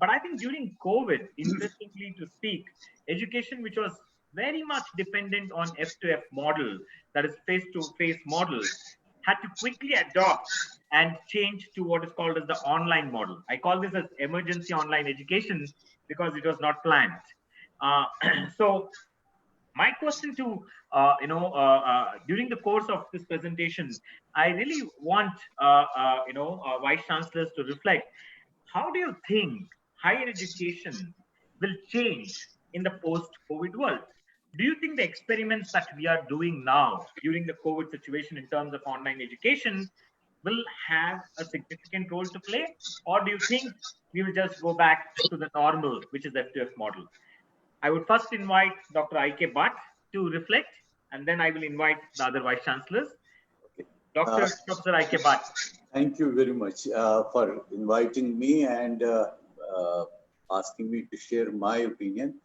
But I think during COVID, interestingly to speak, education, which was very much dependent on F2F model, that is face-to-face model, had to quickly adopt and change to what is called as the online model. I call this as emergency online education because it was not planned. Uh, so my question to during the course of this presentation, I really want vice chancellors to reflect. How do you think higher education will change in the post-COVID world? Do you think the experiments that we are doing now during the COVID situation in terms of online education will have a significant role to play, or do you think we will just go back to the normal, which is F2F model? I would first invite Dr. I.K. Bhatt to reflect, and then I will invite the other vice chancellors. Uh, Professor I.K. Bhatt. Thank you very much for inviting me and asking me to share my opinion.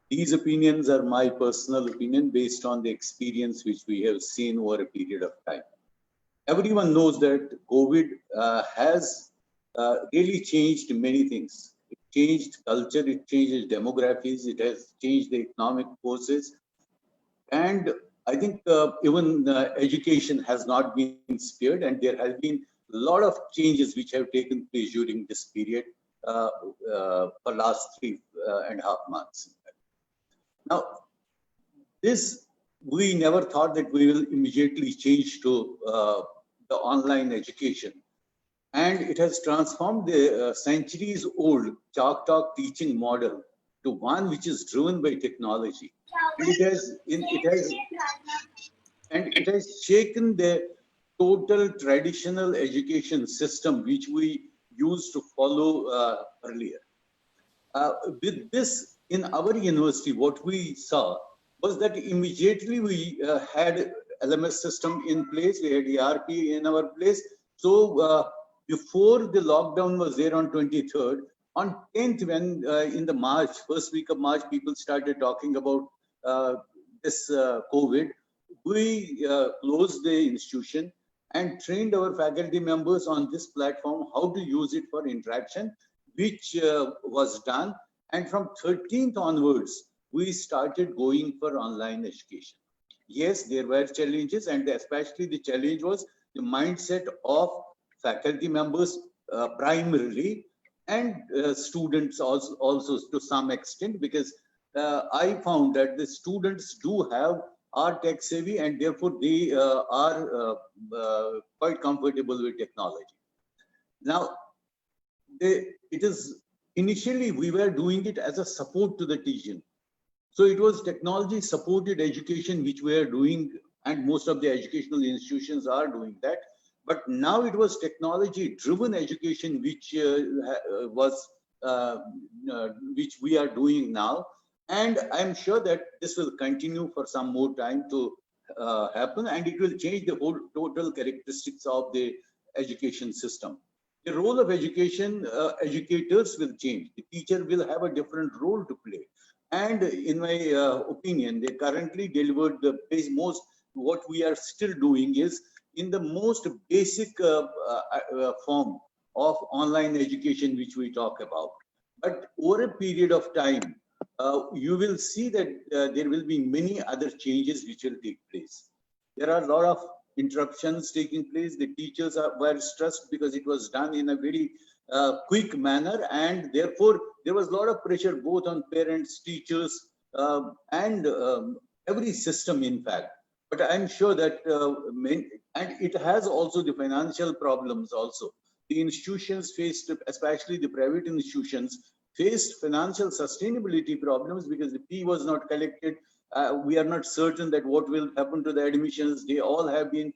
These opinions are my personal opinion based on the experience which we have seen over a period of time. Everyone knows that COVID has really changed many things. It changed culture, it changed demographies, it has changed the economic forces. And I think even education has not been spared, and there has been a lot of changes which have taken place during this period for last 3.5 months. Now, this, we never thought that we will immediately change to the online education. And it has transformed the centuries-old chalk talk teaching model to one which is driven by technology. And it has shaken the total traditional education system which we used to follow earlier. With this, in our university, what we saw was that immediately we had LMS system in place, we had ERP in our place. So before the lockdown was there on 23rd, on 10th, when in the March, first week of March, people started talking about this COVID, we closed the institution and trained our faculty members on this platform how to use it for interaction, which was done. And from 13th onwards, we started going for online education. Yes, there were challenges, and especially the challenge was the mindset of faculty members primarily, and students also to some extent, because I found that the students are tech savvy, and therefore they are quite comfortable with technology. Now, it is initially we were doing it as a support to the teaching. So it was technology supported education which we are doing, and most of the educational institutions are doing that. But now it was technology driven education which which we are doing now. And I'm sure that this will continue for some more time to happen, and it will change the whole total characteristics of the education system. The role of education, educators will change. The teacher will have a different role to play. And in my opinion, they currently delivered the most, what we are still doing is in the most basic form of online education, which we talk about. But over a period of time, you will see that there will be many other changes which will take place. There are a lot of interruptions taking place. The teachers were stressed because it was done in a very quick manner, and therefore there was a lot of pressure both on parents, teachers, and every system, in fact. But I'm sure that, and it has also the financial problems also. The institutions faced, especially the private institutions, faced financial sustainability problems because the fee was not collected. We are not certain that what will happen to the admissions. They all have been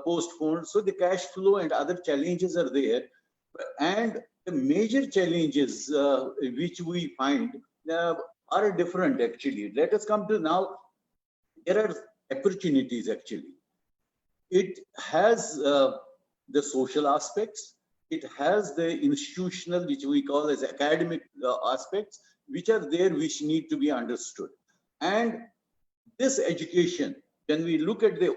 postponed. So the cash flow and other challenges are there. And the major challenges which we find are different actually. Let us come to now. There are opportunities actually. It has the social aspects. It has the institutional, which we call as academic aspects, which are there, which need to be understood. And this education, when we look at the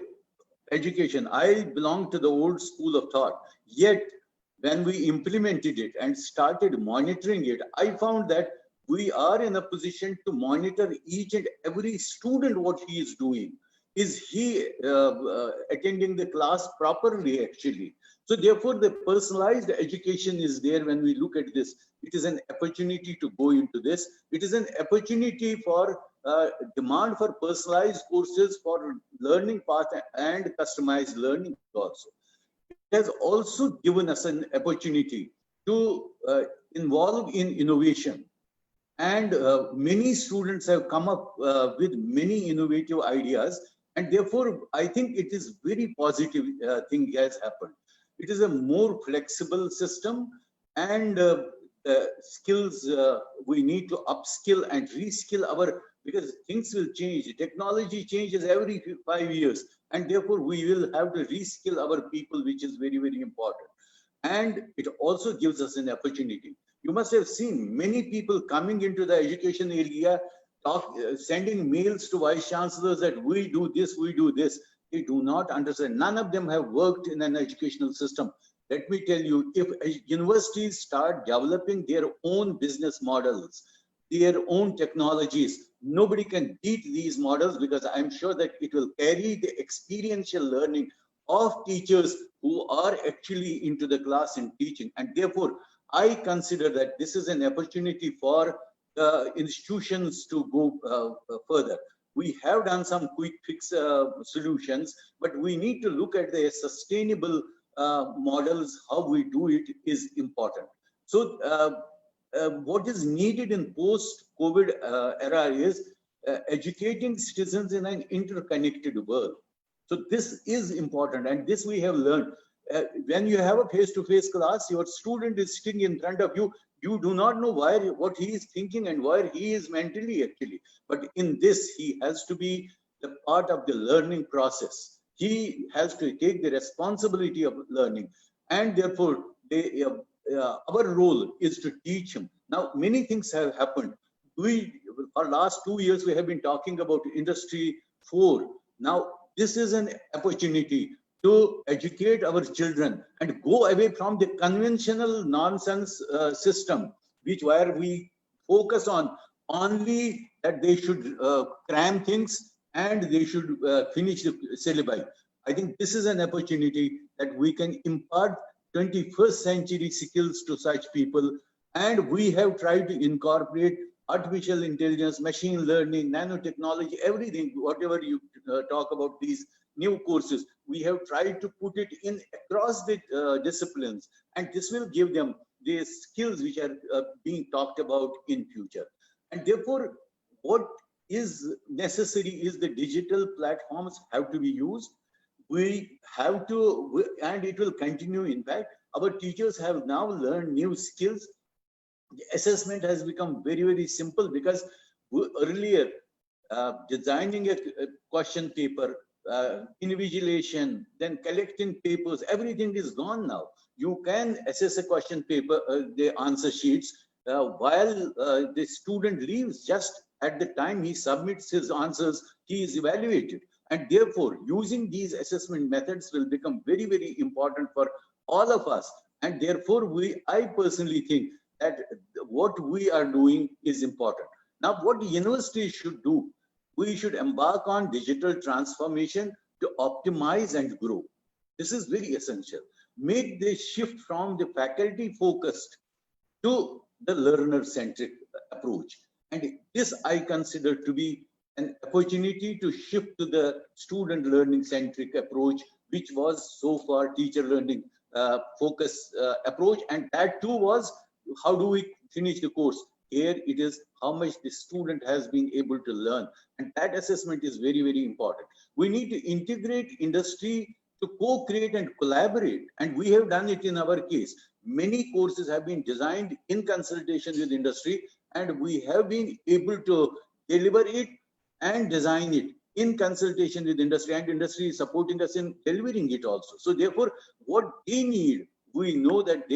education, I belong to the old school of thought, yet when we implemented it and started monitoring it, I found that we are in a position to monitor each and every student, what he is doing. Is he attending the class properly, actually? So therefore, the personalized education is there. When we look at this, it is an opportunity to go into this. It is an opportunity for demand for personalized courses, for learning path and customized learning also. It has also given us an opportunity to involve in innovation. And many students have come up with many innovative ideas. And therefore, I think it is very positive thing has happened. It is a more flexible system, and skills we need to upskill and reskill our, because things will change. Technology changes every 5 years, and therefore we will have to reskill our people, which is very, very important. And it also gives us an opportunity. You must have seen many people coming into the education area, sending mails to vice chancellors that we do this, we do this. They do not understand. None of them have worked in an educational system. Let me tell you, if universities start developing their own business models, their own technologies, nobody can beat these models, because I'm sure that it will carry the experiential learning of teachers who are actually into the class and teaching. And therefore, I consider that this is an opportunity for institutions to go further. We have done some quick fix solutions, but we need to look at the sustainable models. How we do it is important. So what is needed in post-COVID era is educating citizens in an interconnected world. So this is important, and this we have learned. When you have a face-to-face class, your student is sitting in front of you. You do not know what he is thinking and where he is mentally, actually. But in this, he has to be the part of the learning process. He has to take the responsibility of learning, and therefore, our role is to teach him. Now, many things have happened. For last 2 years, we have been talking about Industry 4. Now, this is an opportunity to educate our children and go away from the conventional nonsense system, where we focus on only that they should cram things and they should finish the syllabi. I think this is an opportunity that we can impart 21st century skills to such people. And we have tried to incorporate artificial intelligence, machine learning, nanotechnology, everything, whatever you talk about these new courses, we have tried to put it in across the disciplines, and this will give them the skills which are being talked about in future. And therefore, what is necessary is the digital platforms have to be used. We have to, and it will continue. In fact, our teachers have now learned new skills. The assessment has become very, very simple, because earlier designing a question paper, invigilation, then collecting papers, everything is gone now. You can assess a question paper, the answer sheets, while the student leaves. Just at the time he submits his answers, he is evaluated. And therefore, using these assessment methods will become very, very important for all of us. And therefore, I personally think that what we are doing is important. Now, what the university should do, we should embark on digital transformation to optimize and grow. This is very essential. Make the shift from the faculty focused to the learner centric approach. And this I consider to be an opportunity to shift to the student learning centric approach, which was so far teacher learning focus approach. And that too was, how do we finish the course? Here it is how much the student has been able to learn. And that assessment is very, very important. We need to integrate industry to co-create and collaborate. And we have done it in our case. Many courses have been designed in consultation with industry, and we have been able to deliver it and design it in consultation with industry, and industry is supporting us in delivering it also. So therefore, what they need, we know that they